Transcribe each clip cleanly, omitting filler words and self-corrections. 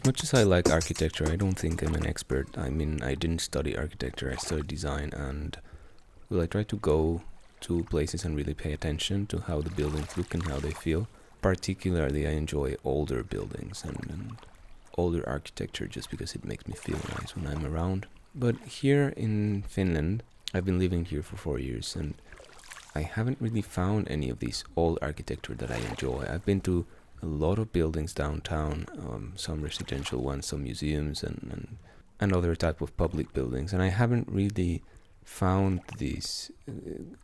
much as I like architecture, I don't think I'm an expert. I mean, I didn't study architecture, I studied design, and well, I try to go to places and really pay attention to how the buildings look and how they feel. Particularly, I enjoy older buildings and older architecture just because it makes me feel nice when I'm around. But here in Finland, I've been living here for 4 years, and I haven't really found any of these old architecture that I enjoy. I've been to a lot of buildings downtown, some residential ones, some museums, and other type of public buildings, and I haven't really found this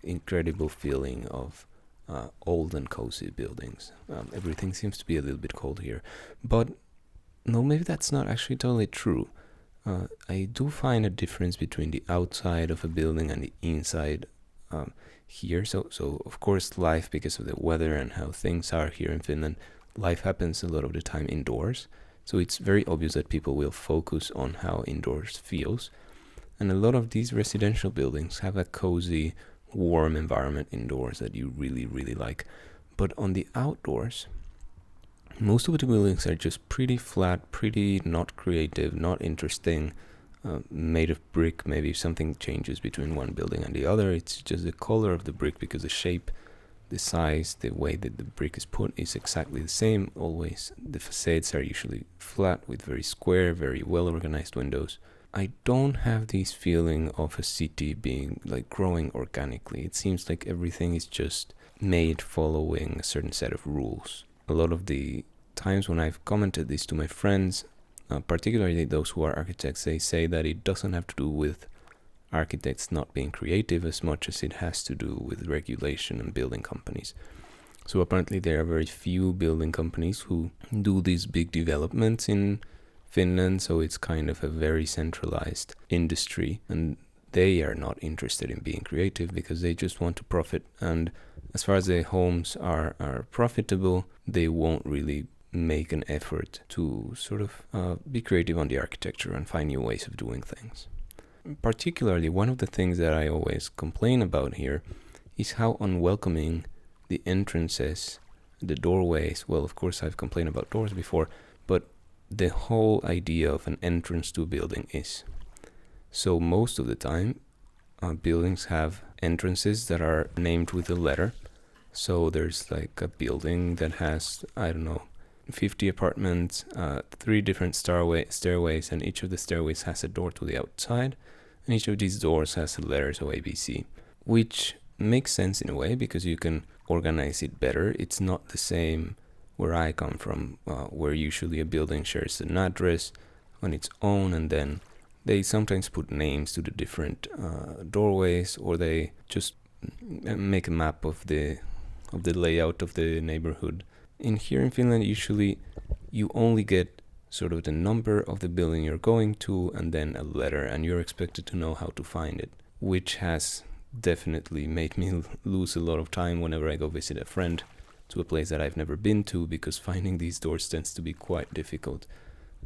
incredible feeling of old and cozy buildings. Everything seems to be a little bit cold here, but no, maybe that's not actually totally true. I do find a difference between the outside of a building and the inside here. So of course, life, because of the weather and how things are here in Finland, life happens a lot of the time indoors. So it's very obvious that people will focus on how indoors feels. And a lot of these residential buildings have a cozy, warm environment indoors that you really, really like. But on the outdoors, most of the buildings are just pretty flat, pretty not creative, not interesting, made of brick. Maybe if something changes between one building and the other, it's just the color of the brick, because the shape, the size, the way that the brick is put is exactly the same always. The facades are usually flat with very square, very well organized windows. I don't have this feeling of a city being like growing organically. It seems like everything is just made following a certain set of rules. A lot of the times when I've commented this to my friends, particularly those who are architects, they say that it doesn't have to do with architects not being creative as much as it has to do with regulation and building companies. So apparently there are very few building companies who do these big developments in Finland, so it's kind of a very centralized industry, and they are not interested in being creative because they just want to profit. And as far as their homes are profitable, they won't really make an effort to sort of be creative on the architecture and find new ways of doing things. Particularly, one of the things that I always complain about here is how unwelcoming the entrances, the doorways. Well, of course, I've complained about doors before, but the whole idea of an entrance to a building is. So most of the time, buildings have entrances that are named with a letter. So there's like a building that has, I don't know, 50 apartments, 3 different stairways, and each of the stairways has a door to the outside, and each of these doors has the letters of ABC, which makes sense in a way because you can organize it better. It's not the same where I come from, where usually a building shares an address on its own, and then they sometimes put names to the different doorways, or they just make a map of the layout of the neighborhood. Here in Finland, usually you only get sort of the number of the building you're going to and then a letter, and you're expected to know how to find it, which has definitely made me lose a lot of time whenever I go visit a friend to a place that I've never been to, because finding these doors tends to be quite difficult.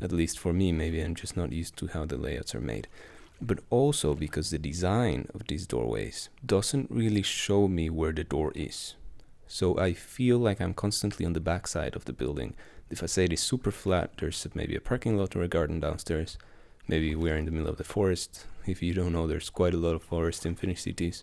At least for me, maybe I'm just not used to how the layouts are made. But also because the design of these doorways doesn't really show me where the door is. So I feel like I'm constantly on the backside of the building. The facade is super flat. There's maybe a parking lot or a garden downstairs. Maybe we're in the middle of the forest. If you don't know, there's quite a lot of forest in Finnish cities.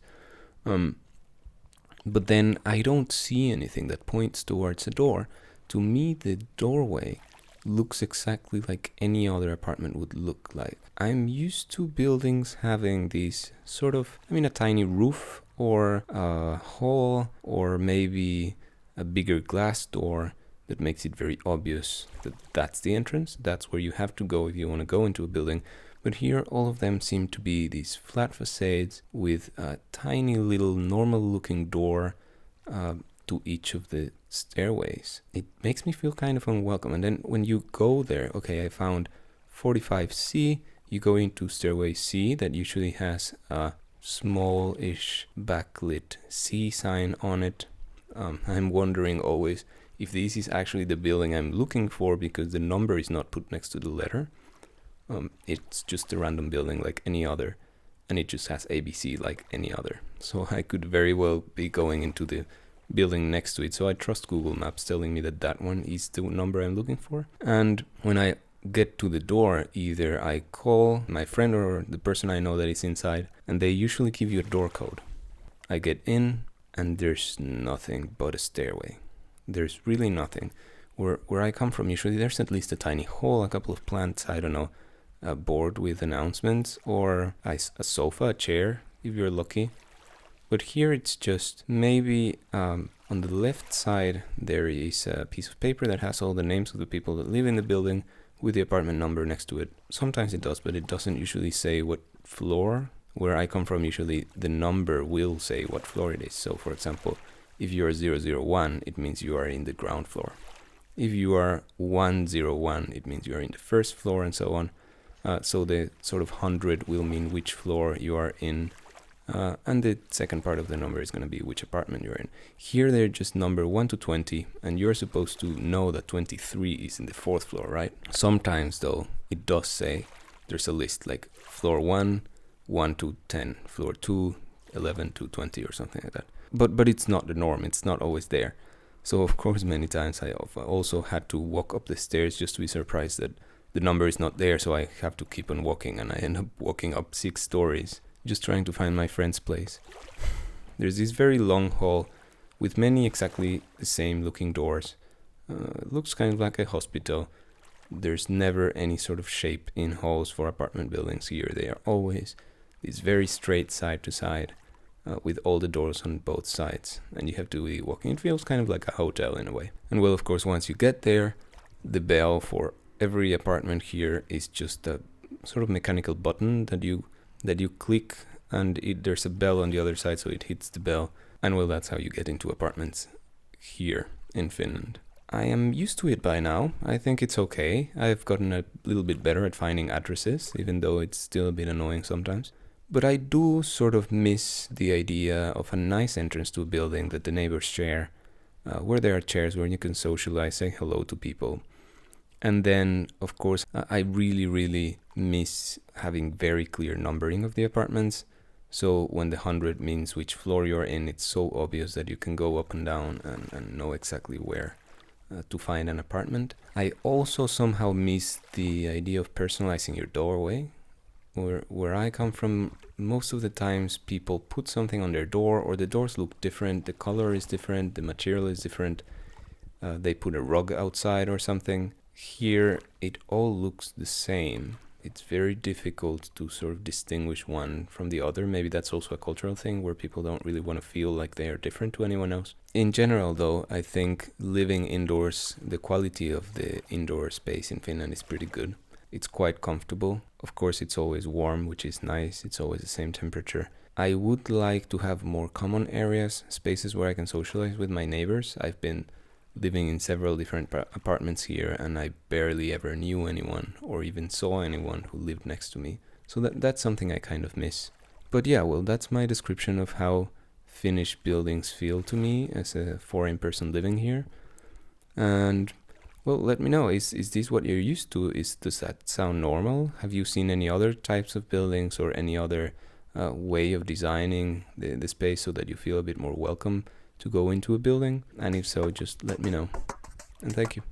But then I don't see anything that points towards a door. To me, the doorway looks exactly like any other apartment would look like. I'm used to buildings having these sort of, a tiny roof or a hall, or maybe a bigger glass door that makes it very obvious that that's the entrance. That's where you have to go if you want to go into a building. But here, all of them seem to be these flat facades with a tiny little normal-looking door to each of the stairways. It makes me feel kind of unwelcome. And then when you go there, okay, I found 45C. You go into stairway C that usually has a small-ish backlit C sign on it. I'm wondering always if this is actually the building I'm looking for, because the number is not put next to the letter. It's just a random building like any other, and it just has ABC like any other. So I could very well be going into the building next to it. So I trust Google Maps telling me that that one is the number I'm looking for. And when I get to the door, either I call my friend or the person I know that is inside, and they usually give you a door code. I get in, and there's nothing but a stairway. There's really nothing. Where I come from, usually there's at least a tiny hole, a couple of plants, I don't know, a board with announcements, or a sofa, a chair, if you're lucky. But here it's just maybe on the left side there is a piece of paper that has all the names of the people that live in the building with the apartment number next to it. Sometimes it does, but it doesn't usually say what floor. Where I come from, usually the number will say what floor it is. So for example, if you're 001, it means you are in the ground floor. If you are 101, it means you are in the first floor, and so on. So the sort of 100 will mean which floor you are in. And the second part of the number is going to be which apartment you're in. Here they're just number 1 to 20, and you're supposed to know that 23 is in the 4th floor, right? Sometimes though, it does say there's a list like floor 1, 1 to 10, floor 2, 11 to 20 or something like that. But it's not the norm, it's not always there. So of course many times I also had to walk up the stairs just to be surprised that the number is not there, so I have to keep on walking, and I end up walking up 6 stories just trying to find my friend's place. There's this very long hall with many exactly the same looking doors. It looks kind of like a hospital. There's never any sort of shape in halls for apartment buildings here. They are always this very straight side to side with all the doors on both sides, and you have to be walking. It feels kind of like a hotel in a way. And well, of course, once you get there, the bell for every apartment here is just a sort of mechanical button that you click, and there's a bell on the other side, so it hits the bell. And well, that's how you get into apartments here in Finland. I am used to it by now. I think it's okay. I've gotten a little bit better at finding addresses, even though it's still a bit annoying sometimes. But I do sort of miss the idea of a nice entrance to a building that the neighbors share, where there are chairs where you can socialize, say hello to people. And then, of course, I really, really miss having very clear numbering of the apartments. So when the 100 means which floor you're in, it's so obvious that you can go up and down and know exactly where to find an apartment. I also somehow miss the idea of personalizing your doorway. Where I come from, most of the times people put something on their door, or the doors look different, the color is different, the material is different. They put a rug outside or something. Here it all looks the same. It's very difficult to sort of distinguish one from the other. Maybe that's also a cultural thing where people don't really want to feel like they are different to anyone else. In general though, I think living indoors, the quality of the indoor space in Finland is pretty good. It's quite comfortable. Of course it's always warm, which is nice. It's always the same temperature. I would like to have more common areas, spaces where I can socialize with my neighbors. I've been living in several different apartments here, and I barely ever knew anyone or even saw anyone who lived next to me. So that's something I kind of miss. But yeah, well, that's my description of how Finnish buildings feel to me as a foreign person living here. And well, let me know, is this what you're used to? Does that sound normal? Have you seen any other types of buildings or any other way of designing the space so that you feel a bit more welcome to go into a building? And if so, just let me know. And thank you.